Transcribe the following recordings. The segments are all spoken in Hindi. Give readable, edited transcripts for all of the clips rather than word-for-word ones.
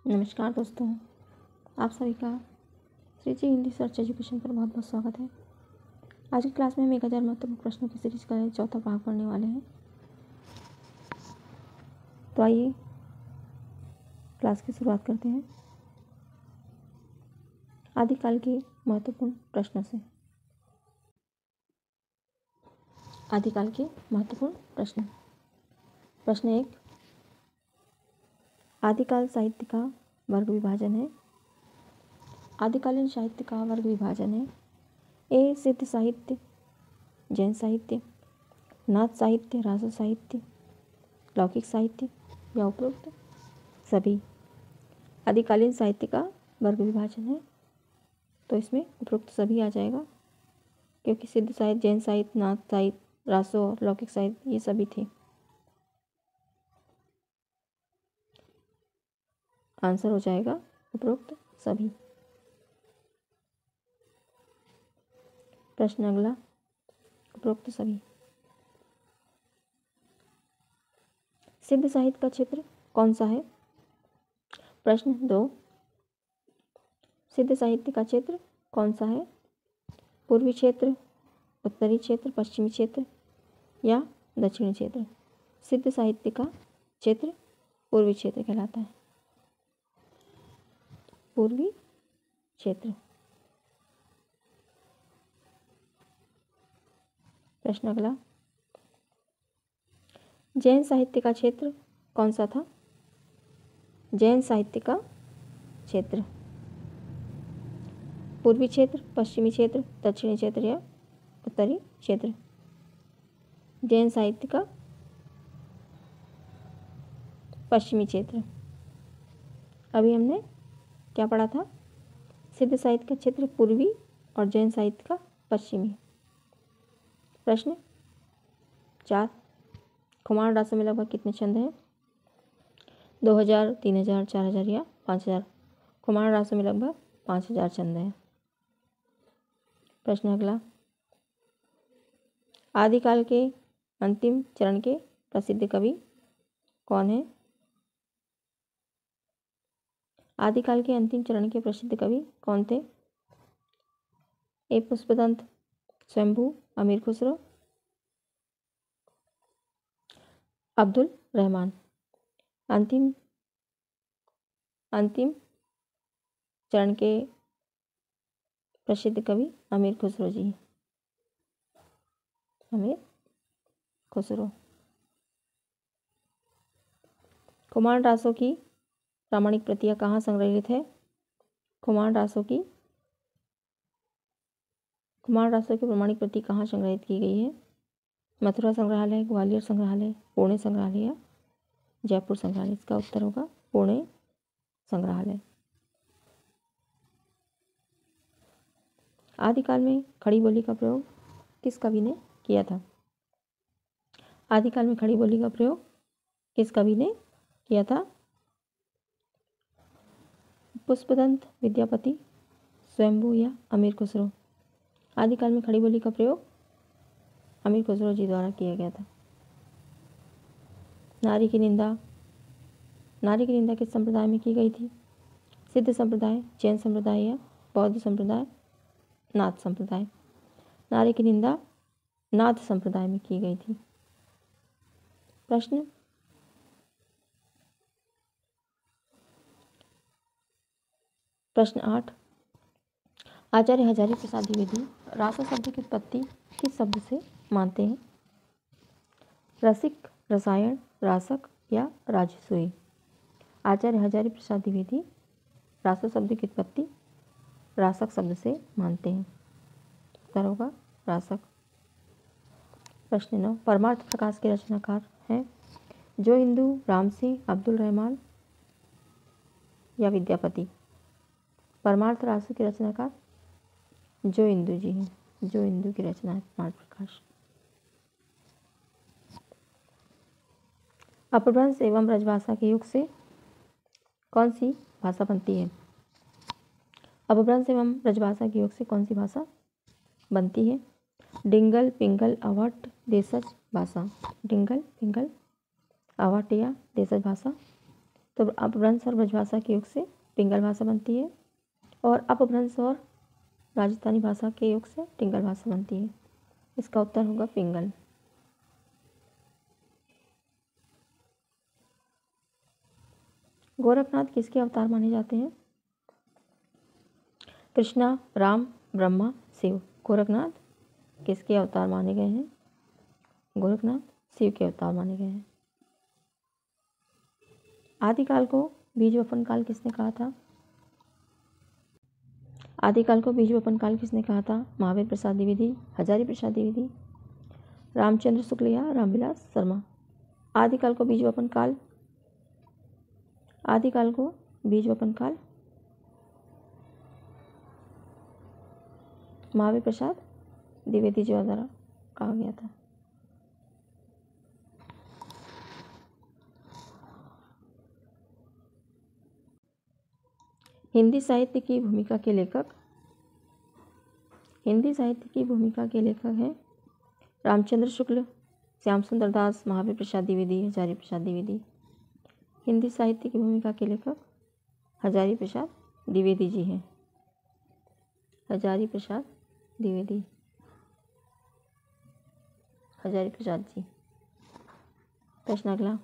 नमस्कार दोस्तों, आप सभी का श्री जी हिंदी सर्च एजुकेशन पर बहुत बहुत स्वागत है। आज की क्लास में हम 1000 महत्वपूर्ण प्रश्नों की सीरीज का चौथा भाग पढ़ने वाले हैं। तो आइए क्लास की शुरुआत करते हैं आदिकाल के महत्वपूर्ण प्रश्नों से। आदिकाल के महत्वपूर्ण प्रश्न। प्रश्न 1, आदिकाल साहित्य का वर्ग विभाजन है। आदिकालीन साहित्य का वर्ग विभाजन है। ए, सिद्ध साहित्य, जैन साहित्य, नाथ साहित्य, रास साहित्य, लौकिक साहित्य या उपरोक्त सभी। आदिकालीन साहित्य का वर्ग विभाजन है तो इसमें उपरोक्त सभी आ जाएगा, क्योंकि सिद्ध साहित्य, जैन साहित्य, नाथ साहित्य, रासो और लौकिक साहित्य ये सभी थे। आंसर हो जाएगा उपरोक्त सभी। प्रश्न अगला, उपरोक्त सभी। सिद्ध साहित्य का क्षेत्र कौन सा है? प्रश्न 2, सिद्ध साहित्य का क्षेत्र कौन सा है? पूर्वी क्षेत्र, उत्तरी क्षेत्र, पश्चिमी क्षेत्र या दक्षिणी क्षेत्र? सिद्ध साहित्य का क्षेत्र पूर्वी क्षेत्र कहलाता है। पूर्वी क्षेत्र। प्रश्न अगला, जैन साहित्य का क्षेत्र कौन सा था? जैन साहित्य का क्षेत्र पूर्वी क्षेत्र, पश्चिमी क्षेत्र, दक्षिणी क्षेत्र या उत्तरी क्षेत्र? जैन साहित्य का पश्चिमी क्षेत्र। अभी हमने क्या पढ़ा था? सिद्ध साहित्य का क्षेत्र पूर्वी और जैन साहित्य का पश्चिमी। प्रश्न 4, खुमार रासों में लगभग कितने छंद हैं? 2000, 3000, 4000 या 5000? खुमार रासों में लगभग 5000 छंद हैं। प्रश्न अगला, आदिकाल के अंतिम चरण के प्रसिद्ध कवि कौन है? आदिकाल के अंतिम चरण के प्रसिद्ध कवि कौन थे? ए, पुष्पदंत, स्वयंभू, अमीर खुसरो, अब्दुल रहमान। अंतिम चरण के प्रसिद्ध कवि अमीर खुसरो जी। अमीर खुसरो। खुमार रासों की प्रामाणिक प्रतियां कहाँ संग्रहित है? खुमार रासों की प्रामाणिक प्रति कहाँ संग्रहित की गई है? मथुरा संग्रहालय, ग्वालियर संग्रहालय, पुणे संग्रहालय या जयपुर संग्रहालय? इसका उत्तर होगा पुणे संग्रहालय। आदिकाल में खड़ी बोली का प्रयोग किस कवि ने किया था? आदिकाल में खड़ी बोली का प्रयोग किस कवि ने किया था? पुष्पदंत, विद्यापति, स्वयंभू या अमीर खुसरो? आदिकाल में खड़ी बोली का प्रयोग अमीर खुसरो जी द्वारा किया गया था। नारी की निंदा किस संप्रदाय में की गई थी? सिद्ध संप्रदाय, जैन संप्रदाय या बौद्ध संप्रदाय, नाथ संप्रदाय? नारी की निंदा नाथ संप्रदाय में की गई थी। प्रश्न 8, आचार्य हजारी प्रसाद द्विवेदी रासा शब्द की उत्पत्ति किस शब्द से मानते हैं? रसिक, रसायन, रासक या राजसूय? आचार्य हजारी प्रसाद द्विवेदी रासा शब्द की उत्पत्ति रासक शब्द से मानते हैं। उत्तर होगा रासक। प्रश्न 9, परमार्थ प्रकाश के रचनाकार हैं जो हिंदू, रामसिंह, अब्दुल रहमान या विद्यापति? परमार्थ रासों के रचनाकार जो हिंदू जी हैं। जो हिंदू की रचना है परमार्थ प्रकाश। अपभ्रंश एवं ब्रजभाषा के युग से कौन सी भाषा बनती है? अपभ्रंश एवं ब्रजभाषा के युग से कौन सी भाषा बनती है? डिंगल, पिंगल, अवट, देशज भाषा? डिंगल, पिंगल, अवट या देशज भाषा? तो अपभ्रंश और ब्रजभाषा के योग से पिंगल भाषा बनती है और अपभ्रंश और राजस्थानी भाषा के योग से टिंगल भाषा बनती है। इसका उत्तर होगा पिंगल। गोरखनाथ किसके अवतार माने जाते हैं? कृष्णा, राम, ब्रह्मा, शिव। गोरखनाथ किसके अवतार माने गए हैं? गोरखनाथ शिव के अवतार माने गए हैं। आदिकाल को बीज वपन काल किसने कहा था? आदिकाल को बीज वपन काल किसने कहा था? महावीर प्रसाद द्विवेदी, हजारी प्रसाद द्विवेदी, रामचंद्र शुक्ल या रामविलास शर्मा। आदिकाल को बीज वपन काल, आदिकाल को बीज वपन काल महावीर प्रसाद द्विवेदी जी द्वारा कहा गया था। हिंदी साहित्य की भूमिका के लेखक, हिंदी साहित्य की भूमिका के लेखक हैं रामचंद्र शुक्ल, श्याम सुंदर दास, महावीर प्रसाद द्विवेदी, हजारी प्रसाद द्विवेदी। हिंदी साहित्य की भूमिका के लेखक हजारी प्रसाद द्विवेदी जी हैं। हजारी प्रसाद द्विवेदी, हजारी प्रसाद जी। प्रश्न अगला,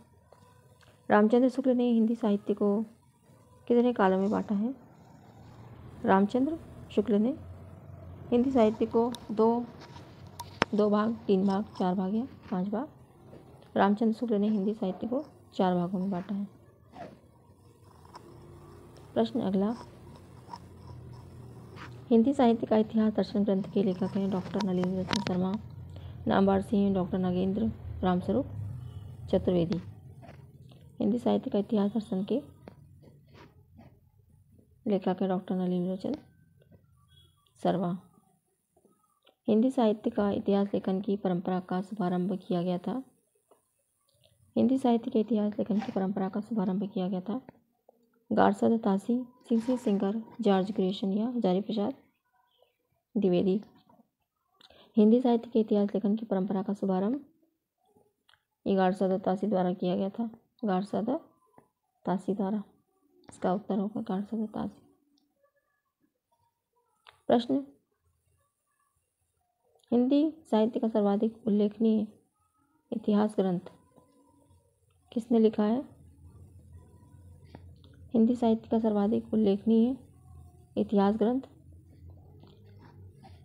रामचंद्र शुक्ल ने हिंदी साहित्य को कितने कालों में बांटा है? रामचंद्र शुक्ल ने हिंदी साहित्य को दो भाग, 3 भाग, 4 भाग या 5 भाग। रामचंद्र शुक्ल ने हिंदी साहित्य को 4 भागों में बांटा है। प्रश्न अगला, हिंदी साहित्य का इतिहास दर्शन ग्रंथ के लेखक हैं डॉक्टर नलिनीलोचन शर्मा, नामवर सिंह, डॉक्टर नागेंद्र रामस्वरूप चतुर्वेदी। हिंदी साहित्य का इतिहास दर्शन के लेखक है डॉक्टर नलिनीलोचन शर्मा। हिंदी साहित्य का इतिहास लेखन की परंपरा का शुभारंभ किया गया था। हिंदी साहित्य के इतिहास लेखन की परंपरा का शुभारंभ किया गया था Garcin de Tassy, CC Singer, George Grierson या हजारी प्रसाद द्विवेदी। हिंदी साहित्य के इतिहास लेखन की परंपरा का शुभारंभ गारसा दत्तासी द्वारा किया गया था। गारसा दत्तासी द्वारा। इसका उत्तर होगा गारसा दत्तासी। प्रश्न, हिंदी साहित्य का सर्वाधिक उल्लेखनीय इतिहास ग्रंथ किसने लिखा है? हिंदी साहित्य का सर्वाधिक उल्लेखनीय इतिहास ग्रंथ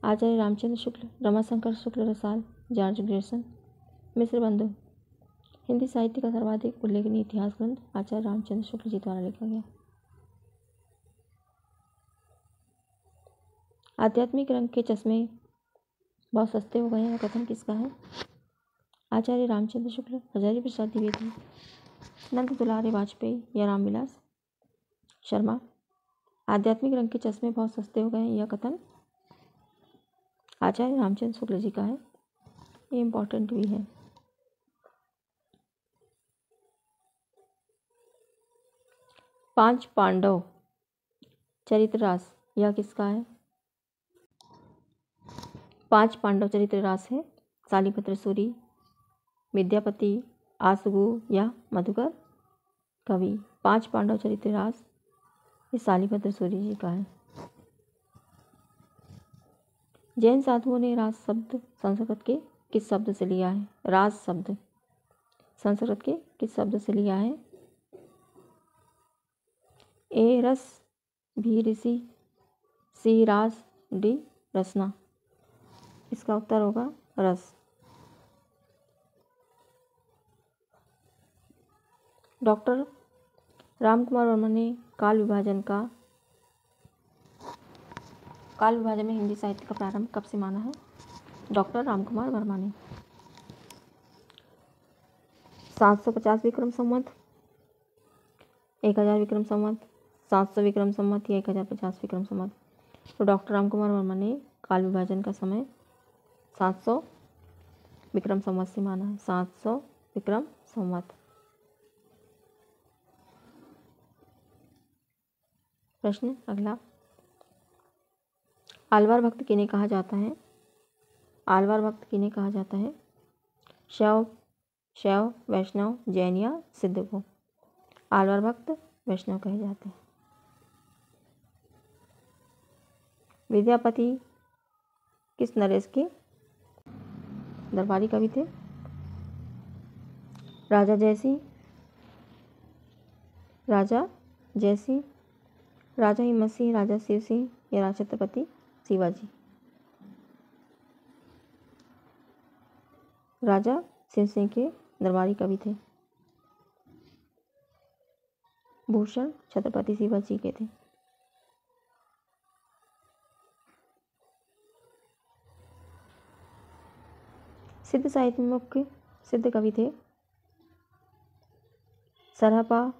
आचार्य रामचंद्र शुक्ल, रमाशंकर शुक्ल रसाल, जॉर्ज ग्रेसन, मिश्र बंधु। हिंदी साहित्य का सर्वाधिक उल्लेखनीय इतिहास ग्रंथ आचार्य रामचंद्र शुक्ल जी द्वारा लिखा गया। आध्यात्मिक रंग के चश्मे बहुत सस्ते हो गए हैं, कथन किसका है? आचार्य रामचंद्र शुक्ल, हजारी प्रसाद द्विवेदी, नंद दुलारे वाजपेयी या रामविलास शर्मा। आध्यात्मिक रंग के चश्मे बहुत सस्ते हो गए हैं, यह कथन आचार्य रामचंद्र शुक्ल जी का है। ये इम्पोर्टेंट भी है। पांच पांडव चरित्र रास यह किसका है? 5 पांडव चरित्र रास है शालिपत्र सूरी, विद्यापति, आसुगु या मधुकर कवि। 5 पांडव चरित्र रास ये शालिपत्र सूरी जी का है। जैन साधुओं ने रास शब्द संस्कृत के किस शब्द से लिया है? रास शब्द संस्कृत के किस शब्द से लिया है? ए रस, भी ऋषि, सी रास, डी रसना। इसका उत्तर होगा रस। डॉक्टर रामकुमार वर्मा ने काल विभाजन में हिंदी साहित्य का प्रारंभ कब से माना है? डॉक्टर रामकुमार वर्मा ने 750 विक्रम संवत, 1000 विक्रम संवत, 700 विक्रम संवत या 1050 विक्रम संवत। तो डॉक्टर रामकुमार वर्मा ने काल विभाजन का समय 700 विक्रम संवत से माना है। 700 विक्रम संवत। प्रश्न अगला, आलवार भक्त किन्हें कहा जाता है? आलवार भक्त किन्हें कहा जाता है? शैव, वैष्णव, जैन या सिद्ध को। आलवर भक्त वैष्णव कहे जाते हैं। विद्यापति किस नरेश के दरबारी कवि थे? राजा जयसिंह, राजा जयसिंह, राजा हिम्मत सिंह, राजा शिव सिंह या राजा छत्रपति शिवाजी? राजा शिव सिंह के दरबारी कवि थे। भूषण छत्रपति शिवाजी के थे। सिद्ध साहित्य में मुख्य सिद्ध कवि थे सरहपा,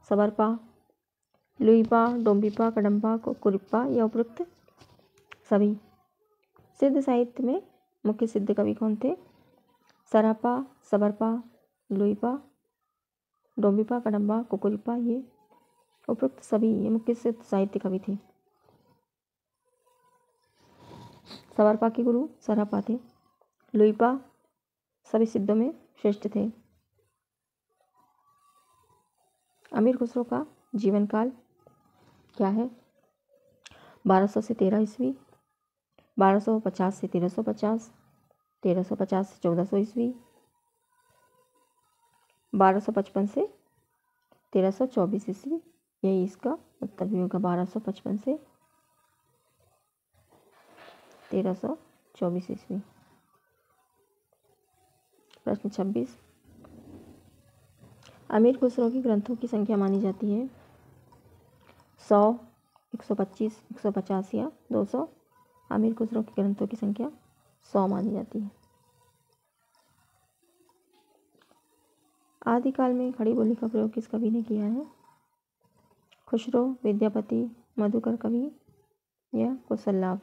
सबरपा, लुईपा, डोम्बिपा, कडम्बा, कुरिप्पा या उपरोक्त सभी? सिद्ध साहित्य में मुख्य सिद्ध कवि कौन थे? सरहपा, सबरपा, लुईपा, डोम्बिपा, कडम्बा, कुकुरिप्पा, ये उपरोक्त सभी ये मुख्य सिद्ध साहित्य कवि थे। सबरपा के गुरु सरहपा थे। लुईपा सभी सिद्धों में श्रेष्ठ थे। अमीर खुसरो का जीवन काल क्या है? 1200 से 13 ईस्वी, 1250 से 1350, 1350 से 1400 ईस्वी, 1255 से 1324 ईस्वी। यही इसका उत्तर भी होगा, 1255 से 1324 ईस्वी। प्रश्न 26, अमीर खुसरो की ग्रंथों की संख्या मानी जाती है 100, 125, 150 या 200। अमीर खुसरो की ग्रंथों की संख्या 100 मानी जाती है। आदिकाल में खड़ी बोली का प्रयोग किस कवि ने किया है? खुसरो, विद्यापति, मधुकर कवि या कौशललाभ?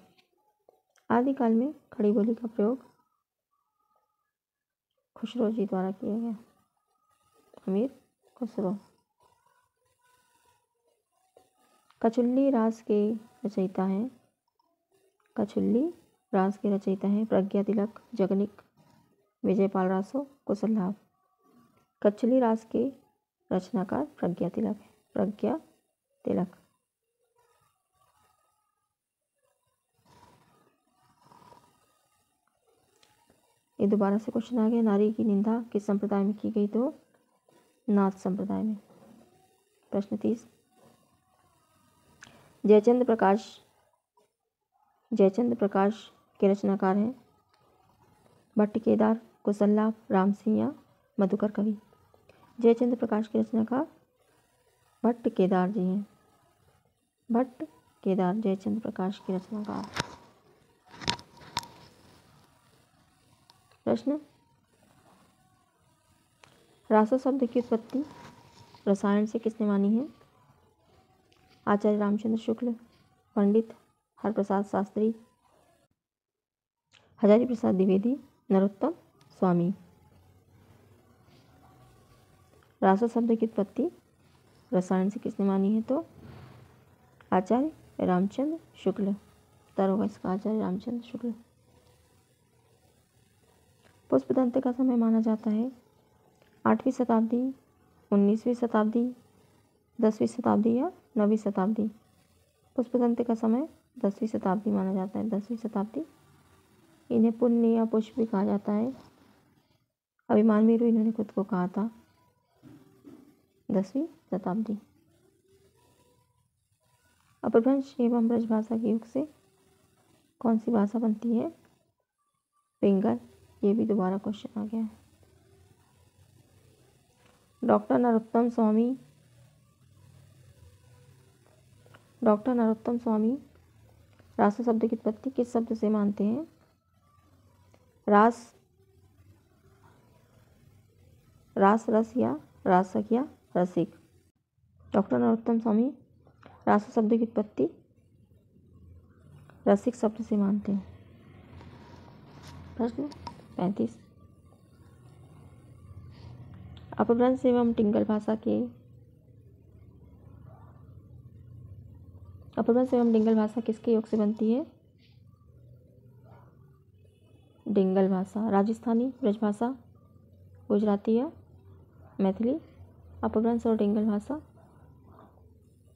आदिकाल में खड़ी बोली का प्रयोग खुसरो जी द्वारा किया गया। अमीर खुसरो। कछुल्ली रास के रचयिता हैं? कछुल्ली रास के रचयिता हैं प्रज्ञा तिलक, जगनिक, विजयपाल रासो, कौशललाभ। कछुल्ली रास के रचनाकार प्रज्ञा तिलक है। प्रज्ञा तिलक। ये दोबारा से क्वेश्चन आ गया। नारी की निंदा किस संप्रदाय में की गई? तो नाथ संप्रदाय में। प्रश्न 30, जयचंद्र प्रकाश के रचनाकार हैं? भट्ट केदार, कौशललाभ, राम सिंह या मधुकर कवि? जयचंद्र प्रकाश के रचनाकार भट्ट केदार जी हैं। भट्ट केदार जयचंद्र प्रकाश के रचनाकार। प्रश्न, रासो शब्द की उत्पत्ति रसायन से किसने मानी है? आचार्य रामचंद्र शुक्ल, पंडित हरप्रसाद शास्त्री, हजारी प्रसाद द्विवेदी, नरोत्तम स्वामी। रासो शब्द की उत्पत्ति रसायन से किसने मानी है? तो आचार्य रामचंद्र शुक्ल। उत्तर होगा इसका आचार्य रामचंद्र शुक्ल। पुष्पदंत का समय माना जाता है 8वीं शताब्दी, 19वीं शताब्दी, 10वीं शताब्दी या 9वीं शताब्दी? पुष्पदंत का समय 10वीं शताब्दी माना जाता है। 10वीं शताब्दी। इन्हें पुण्य या पुष्प भी कहा जाता है। अभिमान वीरू इन्होंने खुद को कहा था। 10वीं शताब्दी। अपभ्रंश एवं ब्रजभाषा के युग से कौन सी भाषा बनती है? पिंगल। ये भी दोबारा क्वेश्चन आ गया है। डॉक्टर नरोत्तम स्वामी रासो शब्द की उत्पत्ति किस शब्द से मानते हैं? रास, रस या रासक या रसिक? डॉक्टर नरोत्तम स्वामी रासो शब्द की उत्पत्ति रसिक शब्द से मानते हैं। प्रश्न 35, अपभ्रंश एवं डिंगल भाषा किसके योग से बनती है? डिंगल भाषा। राजस्थानी, ब्रजभाषा, गुजराती या मैथिली? अपभ्रंश और डिंगल भाषा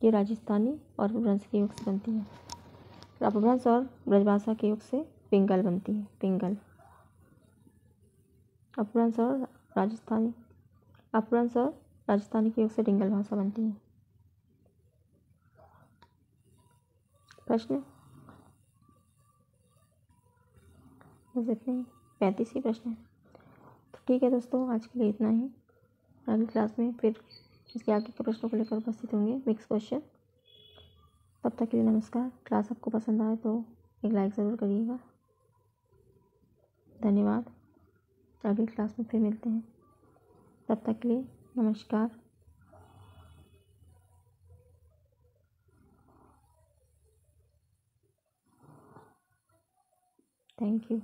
ये राजस्थानी और अपभ्रंश के योग से बनती है। अपभ्रंश और ब्रजभाषा के योग से पिंगल बनती है। पिंगल। अपभ्रंश और राजस्थानी के योग से डिंगल भाषा बनती है। प्रश्न बस इतने ही, 35 ही प्रश्न है। तो ठीक है दोस्तों, आज के लिए इतना ही। अगली क्लास में फिर इसके आगे के प्रश्नों को लेकर उपस्थित होंगे, मिक्स क्वेश्चन। तब तक के लिए नमस्कार। क्लास आपको पसंद आए तो एक लाइक ज़रूर करिएगा। धन्यवाद। अगली क्लास में फिर मिलते हैं। तब तक के लिए नमस्कार। Thank you.